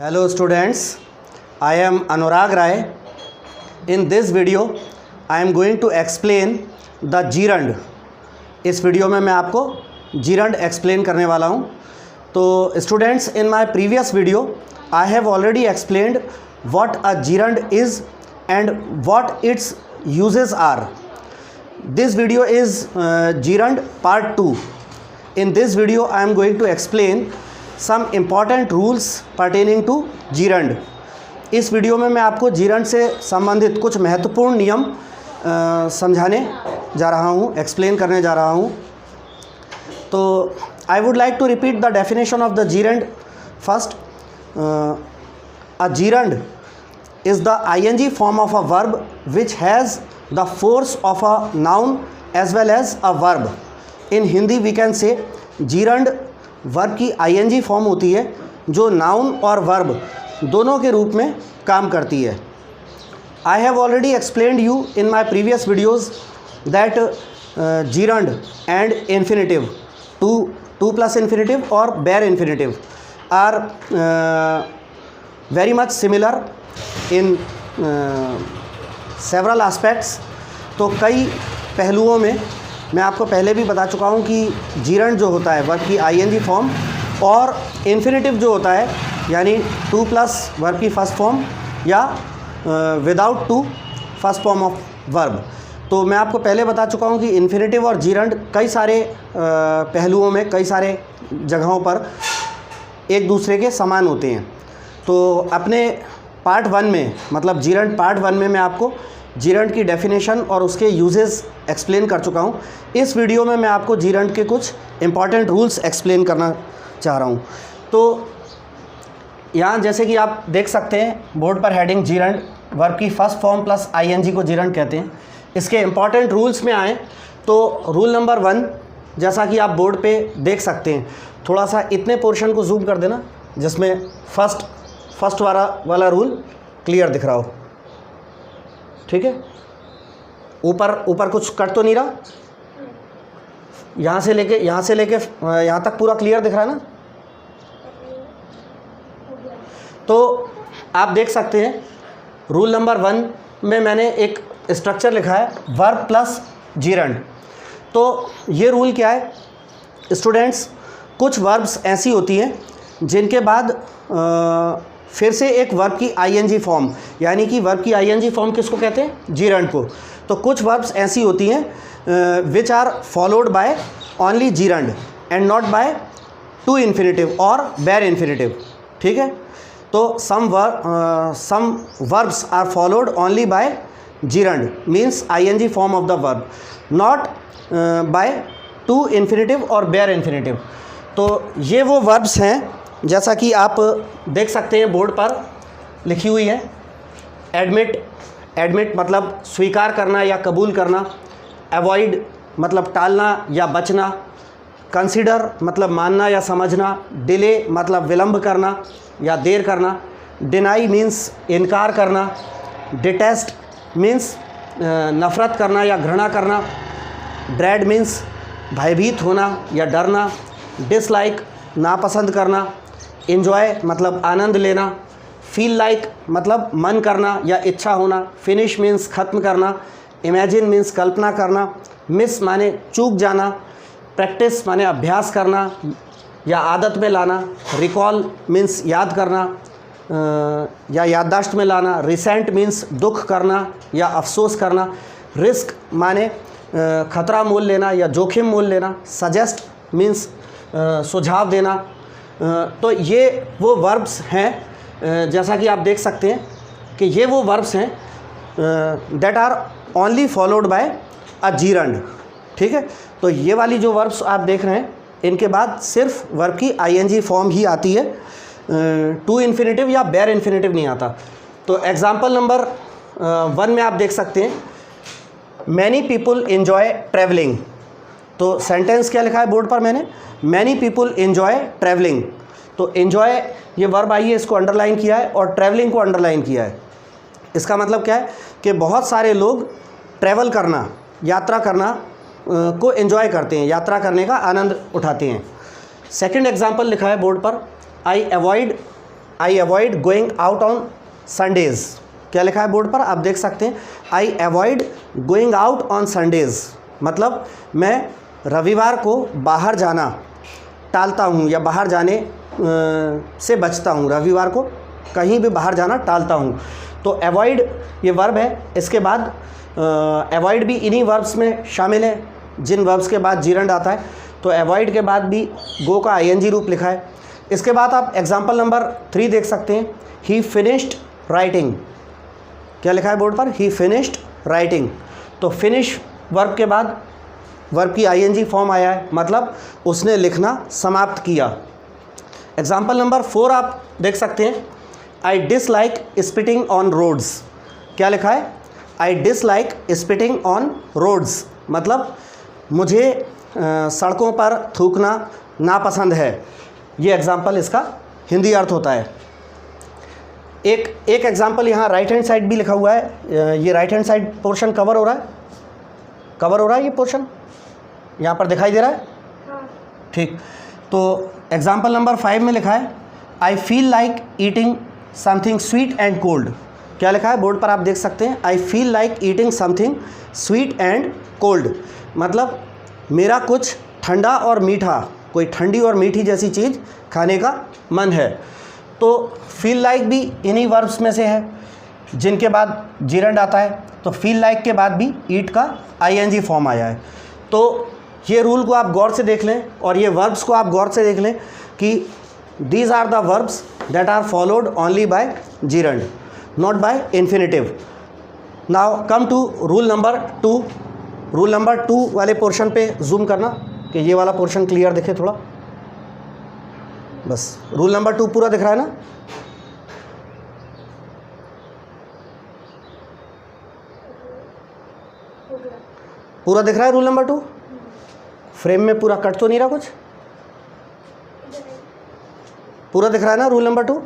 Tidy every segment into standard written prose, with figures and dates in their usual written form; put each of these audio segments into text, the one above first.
Hello students, I am Anurag Rai. In this video, I am going to explain the gerund. इस video में मैं आपको gerund explain करने वाला हूँ. तो students, in my previous video, I have already explained what a gerund is and what its uses are. This video is gerund part 2. In this video, I am going to explain some important rules pertaining to gerund. इस video में मैं आपको gerund से संबंधित कुछ महत्वपूर्ण नियम समझाने जा रहा हूँ, एक्सप्लेन करने जा रहा हूँ. तो I would like to repeat the definition of the gerund first. A gerund is the ing form of a verb which has the force of a noun as well as a verb. In Hindi we can say gerund verb की ing form होती है जो noun और verb दोनों के रूप में काम करती है. I have already explained you in my previous videos that gerund and infinitive, to plus infinitive or bare infinitive are very much similar in several aspects. तो कई पहलुओं में मैं आपको पहले भी बता चुका हूँ कि gerund जो होता है वर्ब की ing फॉर्म और इन्फिनेटिव जो होता है यानी टू प्लस वर्ब की फर्स्ट फॉर्म या without to first form of verb. तो मैं आपको पहले बता चुका हूँ कि इन्फिनेटिव और gerund कई सारे पहलुओं में, कई सारे जगहों पर एक दूसरे के समान होते हैं. तो अपने पार्ट 1 में, मतलब gerund पार्ट 1 में मैं आपको gerund की डेफिनेशन और उसके यूजेस एक्सप्लेन कर चुका हूँ. इस वीडियो में मैं आपको gerund के कुछ इंपॉर्टेंट रूल्स एक्सप्लेन करना चाह रहा हूँ. तो यहाँ जैसे कि आप देख सकते हैं बोर्ड पर हेडिंग gerund, वर्ब की फर्स्ट फॉर्म प्लस ing को gerund कहते हैं. इसके इंपॉर्टेंट रूल्स में आए तो रूल नंबर 1 जैसा कि आप बोर्ड पे देख सकते हैं, थोड़ा सा इतने पोर्शन को जूम कर देना जिसमें फर्स्ट वाला रूल क्लियर दिख रहा हो. ठीक है, ऊपर कुछ कट तो नहीं रहा, यहाँ से लेके यहाँ तक पूरा क्लियर दिख रहा है ना. तो आप देख सकते हैं रूल नंबर 1 में मैंने एक स्ट्रक्चर लिखा है वर्ब प्लस gerund. तो ये रूल क्या है स्टूडेंट्स, कुछ वर्ब्स ऐसी होती हैं जिनके बाद फिर से एक वर्ब की ing फॉर्म, यानी कि वर्ब की ing फॉर्म किसको कहते हैं, gerund को. तो कुछ वर्ब्स ऐसी होती हैं which are followed by only gerund and not by to infinitive और bare इन्फिनेटिव. ठीक है, तो some verbs are followed only by gerund means ing form of the verb, not by to infinitive और bare infinitive. तो ये वो verbs हैं जैसा कि आप देख सकते हैं बोर्ड पर लिखी हुई है. एडमिट मतलब स्वीकार करना या कबूल करना. अवॉइड मतलब टालना या बचना. कंसीडर मतलब मानना या समझना. डिले मतलब विलंब करना या देर करना. डिनाई मीन्स इनकार करना. डिटेस्ट मीन्स नफ़रत करना या घृणा करना. ड्रेड मीन्स भयभीत होना या डरना. डिसलाइक नापसंद करना. इन्जॉय मतलब आनंद लेना. फील लाइक मतलब मन करना या इच्छा होना. फिनिश मीन्स ख़त्म करना. इमेजिन मीन्स कल्पना करना. मिस माने चूक जाना. प्रैक्टिस माने अभ्यास करना या आदत में लाना. रिकॉल मीन्स याद करना या याददाश्त में लाना. रिसेंट मीन्स दुख करना या अफसोस करना. रिस्क माने खतरा मोल लेना या जोखिम मोल लेना. सजेस्ट मीन्स सुझाव देना. तो ये वो वर्ब्स हैं जैसा कि आप देख सकते हैं कि ये वो वर्ब्स हैं that are only followed by a gerund. ठीक है, तो ये वाली जो वर्ब्स आप देख रहे हैं इनके बाद सिर्फ वर्ब की ing फॉर्म ही आती है, टू इन्फिनेटिव या bare इन्फिनेटिव नहीं आता. तो एग्जाम्पल नंबर 1 में आप देख सकते हैं मैनी पीपल इन्जॉय ट्रैवलिंग. तो सेंटेंस क्या लिखा है बोर्ड पर मैंने, मैनी पीपल इन्जॉय ट्रैवलिंग. तो इन्जॉय ये वर्ब आई है, इसको अंडरलाइन किया है और ट्रैवलिंग को अंडरलाइन किया है. इसका मतलब क्या है कि बहुत सारे लोग ट्रैवल करना, यात्रा करना को एंजॉय करते हैं, यात्रा करने का आनंद उठाते हैं. सेकंड एग्जांपल लिखा है बोर्ड पर, I I avoid going out on Sundays. क्या लिखा है बोर्ड पर, आप देख सकते हैं, I avoid going out on Sundays, मतलब मैं रविवार को बाहर जाना टालता हूँ या बाहर जाने से बचता हूँ, रविवार को कहीं भी बाहर जाना टालता हूँ। तो अवॉइड ये वर्ब है, इसके बाद अवॉइड भी इन्हीं वर्ब्स में शामिल है जिन वर्ब्स के बाद जीरंड आता है। तो अवॉइड के बाद भी गो का आईएनजी रूप लिखा है। इसके बाद आप एग्जाम्पल नंबर 3 देख सकते हैं, ही फिनिश्ड राइटिंग। क्या लिखा है बोर्ड पर, ही फिनिश्ड राइटिंग। तो फिनिश वर्ब के बाद वर्ब की आईएनजी फॉर्म आया है, मतलब उसने लिखना समाप्त किया। एग्जाम्पल नंबर 4 आप देख सकते हैं, I dislike spitting on roads. क्या लिखा है, I dislike spitting on roads, मतलब मुझे सड़कों पर थूकना नापसंद है। ये एग्जाम्पल इसका हिंदी अर्थ होता है। एक एग्जाम्पल यहाँ राइट हैंड साइड भी लिखा हुआ है। ये right hand side portion cover हो रहा है ये पोर्शन यहाँ पर दिखाई दे रहा है, ठीक। तो एग्जाम्पल नंबर 5 में लिखा है, I feel like eating something sweet and cold. क्या लिखा है बोर्ड पर आप देख सकते हैं, I feel like eating something sweet and cold, मतलब मेरा कुछ ठंडा और मीठा, कोई ठंडी और मीठी जैसी चीज़ खाने का मन है। तो फील लाइक भी इन्हीं वर्ब्स में से है जिनके बाद जीरंड आता है। तो फील लाइक के बाद भी ईट का आईएनजी फॉर्म आया है। तो ये रूल को आप गौर से देख लें और ये वर्ब्स को आप गौर से देख लें कि these are the verbs that are followed only by gerund, not by infinitive. Now come to rule number 2। Rule number 2 वाले पोर्शन पे जूम करना कि ये वाला पोर्शन क्लियर दिखे थोड़ा, बस। रूल नंबर 2 पूरा दिख रहा है ना, पूरा दिख रहा है रूल नंबर 2? फ्रेम में पूरा कट तो नहीं रहा कुछ? पूरा दिख रहा है ना रूल नंबर 2?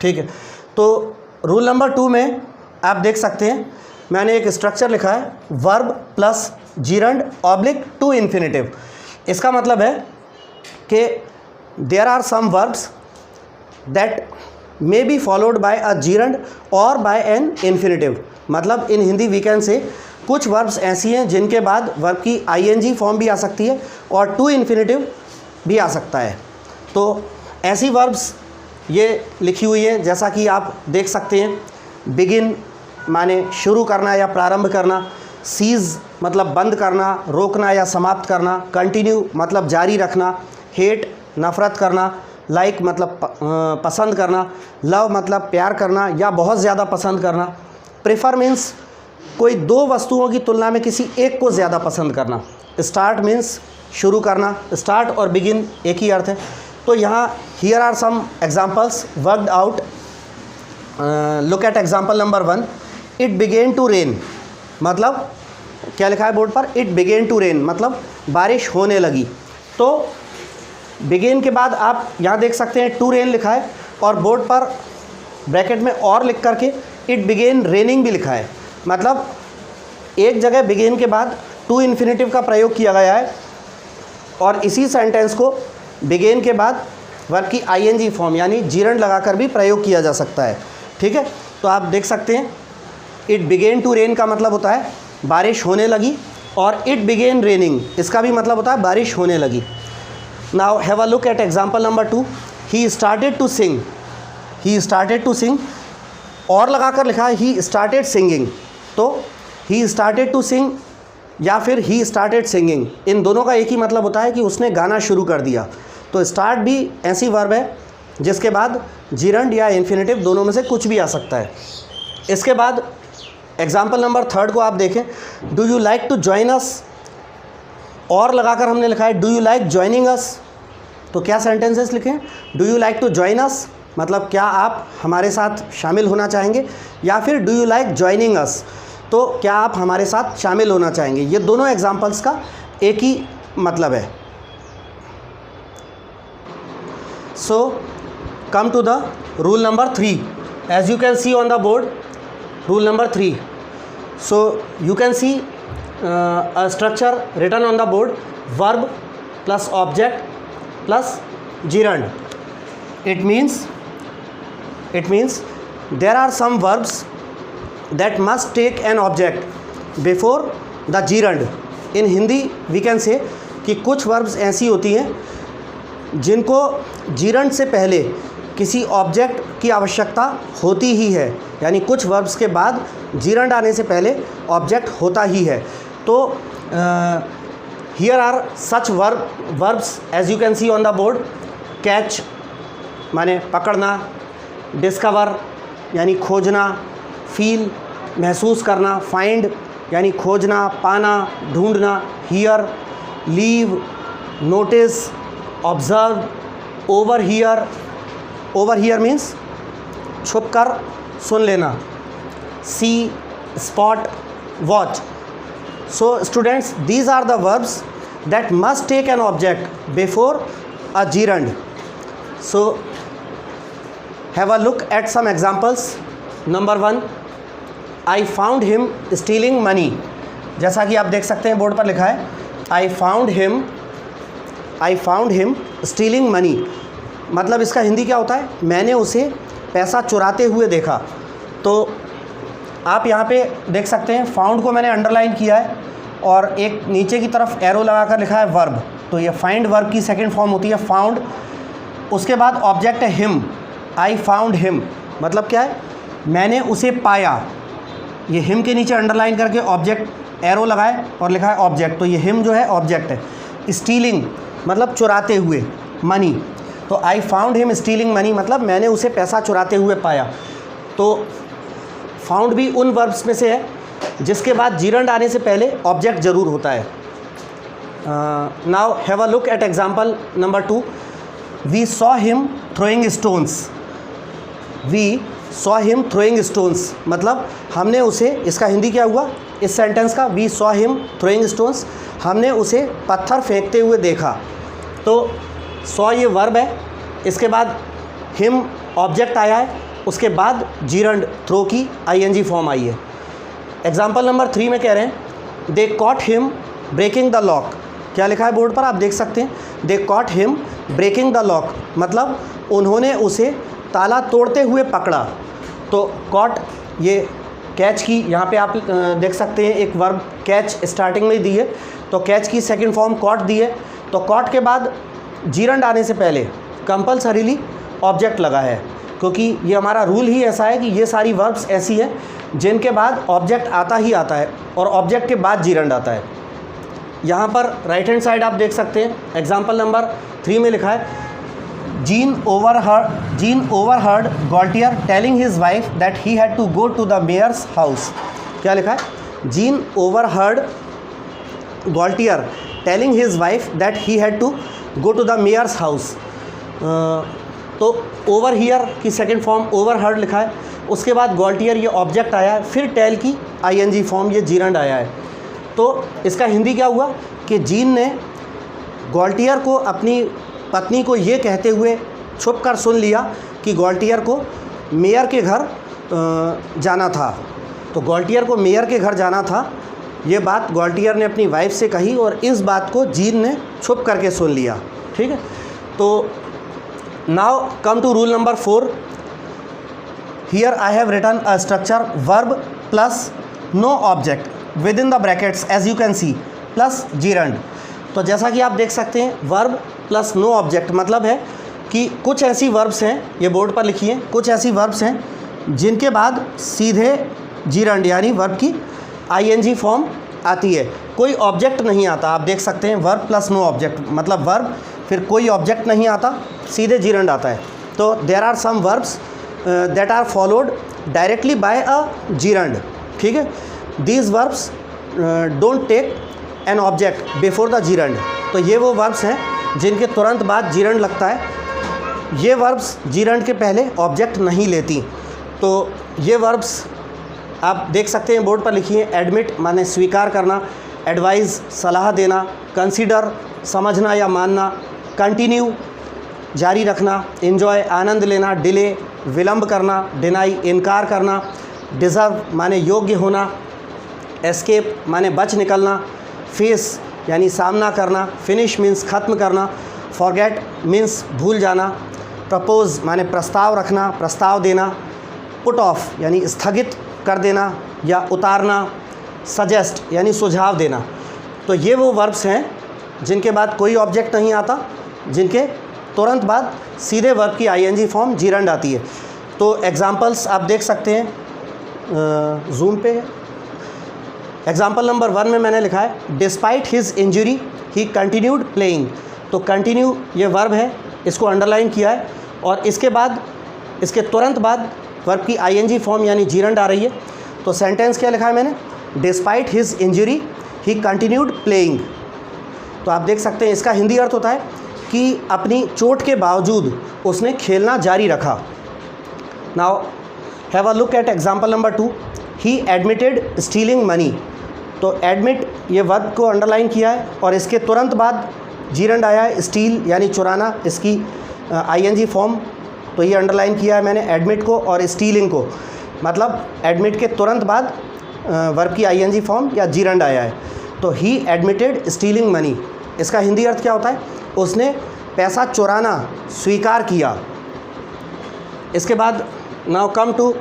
ठीक है। तो रूल नंबर 2 में आप देख सकते हैं मैंने एक स्ट्रक्चर लिखा है, verb plus gerund oblique to infinitive. इसका मतलब है कि there are some verbs that may be followed by a gerund और बाय एन इन्फिनेटिव, मतलब in Hindi we can say कुछ वर्ब्स ऐसी हैं जिनके बाद वर्ब की आईएनजी फॉर्म भी आ सकती है और टू इन्फिनेटिव भी आ सकता है। तो ऐसी वर्ब्स ये लिखी हुई है, जैसा कि आप देख सकते हैं, बिगिन माने शुरू करना या प्रारंभ करना, सीज मतलब बंद करना, रोकना या समाप्त करना, कंटिन्यू मतलब जारी रखना, हेट नफ़रत करना, लाइक मतलब पसंद करना, लव मतलब प्यार करना या बहुत ज़्यादा पसंद करना, प्रेफर मीन्स कोई दो वस्तुओं की तुलना में किसी एक को ज़्यादा पसंद करना, स्टार्ट मीन्स शुरू करना, स्टार्ट और बिगिन एक ही अर्थ है। तो यहाँ here are some examples worked out. Look at example number 1, it began to rain, मतलब क्या लिखा है बोर्ड पर, इट बिगेन टू रेन मतलब बारिश होने लगी। तो बिगेन के बाद आप यहाँ देख सकते हैं टू रेन लिखा है और बोर्ड पर ब्रैकेट में और लिख करके इट बिगेन रेनिंग भी लिखा है, मतलब एक जगह बिगेन के बाद टू इन्फिनेटिव का प्रयोग किया गया है और इसी सेंटेंस को बिगेन के बाद वर्ब की आईएनजी फॉर्म यानी जीरंड लगाकर भी प्रयोग किया जा सकता है। ठीक है, तो आप देख सकते हैं इट बिगेन टू रेन का मतलब होता है बारिश होने लगी और इट बिगेन रेनिंग इसका भी मतलब होता है बारिश होने लगी। Now have a look at example number 2, he started to sing, he started to sing और लगाकर लिखा है ही स्टार्टेड सिंगिंग। तो ही स्टार्टेड टू सिंग या फिर ही स्टार्टेड सिंगिंग, इन दोनों का एक ही मतलब होता है कि उसने गाना शुरू कर दिया। तो स्टार्ट भी ऐसी वर्ब है जिसके बाद जीरंड या इन्फिनेटिव दोनों में से कुछ भी आ सकता है। इसके बाद एग्जाम्पल नंबर 3 को आप देखें, do you like to join us, और लगाकर हमने लिखा है do you like joining us. तो क्या सेंटेंसेस लिखें, do you like to join us मतलब क्या आप हमारे साथ शामिल होना चाहेंगे, या फिर do you like joining us तो क्या आप हमारे साथ शामिल होना चाहेंगे। ये दोनों एग्जाम्पल्स का एक ही मतलब है। So come to the rule number 3, as you can see on the board, rule number 3. So you can see a structure written on the board, verb plus object plus gerund. It means It means there are some verbs that must take an object before the gerund. In Hindi we can say कि कुछ verbs ऐसी होती हैं जिनको gerund से पहले किसी object की आवश्यकता होती ही है, यानी कुछ वर्ब्स के बाद gerund आने से पहले ऑब्जेक्ट होता ही है. तो here are such verbs as you can see on the board. Catch माने पकड़ना, डिस्कवर यानी खोजना, फील महसूस करना, फाइंड यानी खोजना, पाना, ढूंढना, hear, leave, notice, observe, over here means छुप कर सुन लेना, see, spot, watch. So students, these are the verbs that must take an object before a gerund. So have a look at some examples. Number 1, I found him stealing money. जैसा कि आप देख सकते हैं बोर्ड पर लिखा है I found him stealing money. मतलब इसका हिंदी क्या होता है, मैंने उसे पैसा चुराते हुए देखा. तो आप यहाँ पे देख सकते हैं फाउंड को मैंने अंडरलाइन किया है और एक नीचे की तरफ एरो लगाकर लिखा है वर्ब. तो ये फाइंड वर्ब की सेकंड फॉर्म होती है फाउंड. उसके बाद ऑब्जेक्ट है हिम. आई फाउंड हिम मतलब क्या है, मैंने उसे पाया. ये हिम के नीचे अंडरलाइन करके ऑब्जेक्ट एरो लगाए और लिखा है ऑब्जेक्ट. तो ये हिम जो है ऑब्जेक्ट है. स्टीलिंग मतलब चुराते हुए, मनी. तो I found him stealing money मतलब मैंने उसे पैसा चुराते हुए पाया. तो फाउंड भी उन वर्ब्स में से है जिसके बाद जीरंड आने से पहले ऑब्जेक्ट ज़रूर होता है. Now have a look at example number 2. We saw him throwing stones. We saw him throwing stones मतलब हमने उसे, इसका हिंदी क्या हुआ इस सेंटेंस का, we saw him throwing stones, हमने उसे पत्थर फेंकते हुए देखा. तो सॉ ये वर्ब है, इसके बाद हिम ऑब्जेक्ट आया है, उसके बाद जीरंड थ्रो की आईएनजी फॉर्म आई है. एग्जाम्पल नंबर 3 में कह रहे हैं they caught him breaking the lock. क्या लिखा है बोर्ड पर आप देख सकते हैं, they caught him breaking the lock मतलब उन्होंने उसे ताला तोड़ते हुए पकड़ा. तो कॉट ये कैच की, यहाँ पे आप देख सकते हैं एक वर्ब कैच स्टार्टिंग में दी है, तो कैच की सेकंड फॉर्म कॉट दी है. तो कॉट के बाद जीरंड आने से पहले कंपल्सरीली ऑब्जेक्ट लगा है, क्योंकि ये हमारा रूल ही ऐसा है कि ये सारी वर्ब्स ऐसी हैं जिनके बाद ऑब्जेक्ट आता ही आता है और ऑब्जेक्ट के बाद जीरंड आता है. यहाँ पर राइट हैंड साइड आप देख सकते हैं एग्जाम्पल नंबर 3 में लिखा है Jean overheard Gaultier telling his wife that he had to go to the mayor's house. क्या लिखा है, Jean overheard Gaultier telling his wife that he had to go to the mayor's house. तो over here की second form overheard लिखा है, उसके बाद गॉल्टियर ये ऑब्जेक्ट आया है, फिर टेल की आईएनजी फॉर्म ये जीरंड आया है. तो इसका हिंदी क्या हुआ कि जीन ने गॉल्टियर को अपनी पत्नी को ये कहते हुए छुप कर सुन लिया कि गॉल्टियर को मेयर के घर जाना था. तो गॉल्टियर को मेयर के घर जाना था, ये बात गॉल्टियर ने अपनी वाइफ से कही और इस बात को जीन ने छुप करके सुन लिया. ठीक है. तो now come to rule number 4. Here I have written a structure verb plus no object with in the brackets as you can see plus gerund. तो जैसा कि आप देख सकते हैं वर्ब प्लस नो ऑब्जेक्ट मतलब है कि कुछ ऐसी वर्ब्स हैं, ये बोर्ड पर लिखिए, कुछ ऐसी वर्ब्स हैं जिनके बाद सीधे जीरंड यानी वर्ब की आईएनजी फॉर्म आती है, कोई ऑब्जेक्ट नहीं आता. आप देख सकते हैं वर्ब प्लस नो ऑब्जेक्ट मतलब वर्ब फिर कोई ऑब्जेक्ट नहीं आता, सीधे जीरंड आता है. तो there are some verbs that are followed directly by a gerund. ठीक है. These verbs don't take an object before the gerund. तो ये वो वर्ब्स हैं जिनके तुरंत बाद जीरंड लगता है. ये वर्ब्स जीरंड के पहले ऑब्जेक्ट नहीं लेती. तो ये वर्ब्स आप देख सकते हैं बोर्ड पर लिखिए. एडमिट माने स्वीकार करना, एडवाइस सलाह देना, कंसीडर समझना या मानना, कंटिन्यू जारी रखना, एंजॉय आनंद लेना, डिले विलंब करना, डिनाई इनकार करना, डिज़र्व माने योग्य होना, एस्केप माने बच निकलना, फेस यानी सामना करना, फिनिश मीन्स ख़त्म करना, फॉरगेट मीन्स भूल जाना, प्रपोज माने प्रस्ताव रखना, प्रस्ताव देना, पुट ऑफ यानी स्थगित कर देना या उतारना, सजेस्ट यानी सुझाव देना। तो ये वो वर्ब्स हैं जिनके बाद कोई ऑब्जेक्ट नहीं आता, जिनके तुरंत बाद सीधे वर्ब की आईएनजी फॉर्म जीरंड आती है। तो एग्जांपल्स आप देख सकते हैं, जूम पे। एग्जांपल नंबर 1 में मैंने लिखा है डिस्पाइट हिज इंजरी ही कंटिन्यूड प्लेइंग। तो कंटिन्यू ये वर्ब है, इसको अंडरलाइन किया है और इसके बाद, इसके तुरंत बाद वर्ब की आईएनजी फॉर्म यानी जीरंड आ रही है। तो सेंटेंस क्या लिखा है मैंने, डिस्पाइट हिज इंजरी ही कंटिन्यूड प्लेइंग। तो आप देख सकते हैं इसका हिंदी अर्थ होता है कि अपनी चोट के बावजूद उसने खेलना जारी रखा। Now have a look at example number 2, he admitted stealing money. तो एडमिट ये वर्ब को अंडरलाइन किया है और इसके तुरंत बाद जीरंड आया है, स्टील यानी चुराना, इसकी आईएनजी फॉर्म। तो ये अंडरलाइन किया है मैंने एडमिट को और स्टीलिंग को, मतलब एडमिट के तुरंत बाद वर्ब की आईएनजी फॉर्म या जीरंड आया है। तो ही एडमिटेड स्टीलिंग मनी, इसका हिंदी अर्थ क्या होता है, उसने पैसा चुराना स्वीकार किया। इसके बाद now come two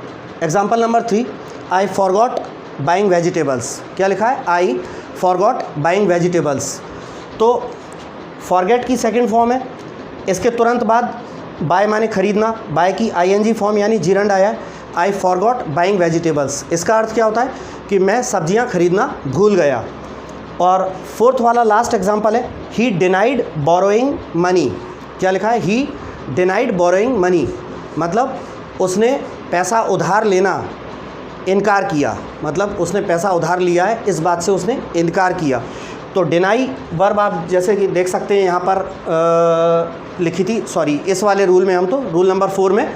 example number 3, I forgot buying vegetables. क्या लिखा है, आई फॉरगॉट बाइंग वेजिटेबल्स। तो फॉरगेट की सेकंड फॉर्म है, इसके तुरंत बाद बाय माने खरीदना, बाय की आईएनजी फॉर्म यानी जीरंड आया है, आई फॉरगॉट बाइंग वेजिटेबल्स। इसका अर्थ क्या होता है कि मैं सब्जियां खरीदना भूल गया। और फोर्थ वाला लास्ट एग्जांपल है, ही डिनाइड बोरोइंग मनी। क्या लिखा है, ही डिनाइड बोरोइंग मनी, मतलब उसने पैसा उधार लेना इनकार किया, मतलब उसने पैसा उधार लिया है, इस बात से उसने इनकार किया। तो डिनाई वर्ब आप जैसे कि देख सकते हैं यहाँ पर लिखी थी, सॉरी इस वाले रूल में, हम तो रूल नंबर 4 में।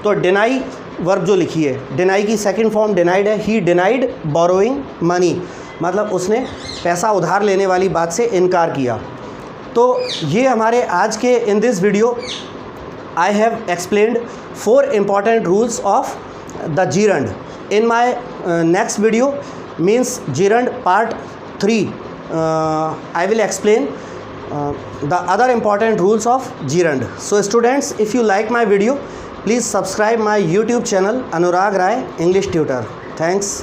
तो डिनाई वर्ब जो लिखी है, डिनाई की सेकंड फॉर्म डिनाइड है, ही डिनाइड बोरोइंग मनी, मतलब उसने पैसा उधार लेने वाली बात से इनकार किया। तो ये हमारे आज के in this video I have explained 4 important rules of the gerund. In my next video means gerund part 3, I will explain the other important rules of gerund. So students, if you like my video, please subscribe my YouTube channel Anurag Rai English Tutor. Thanks.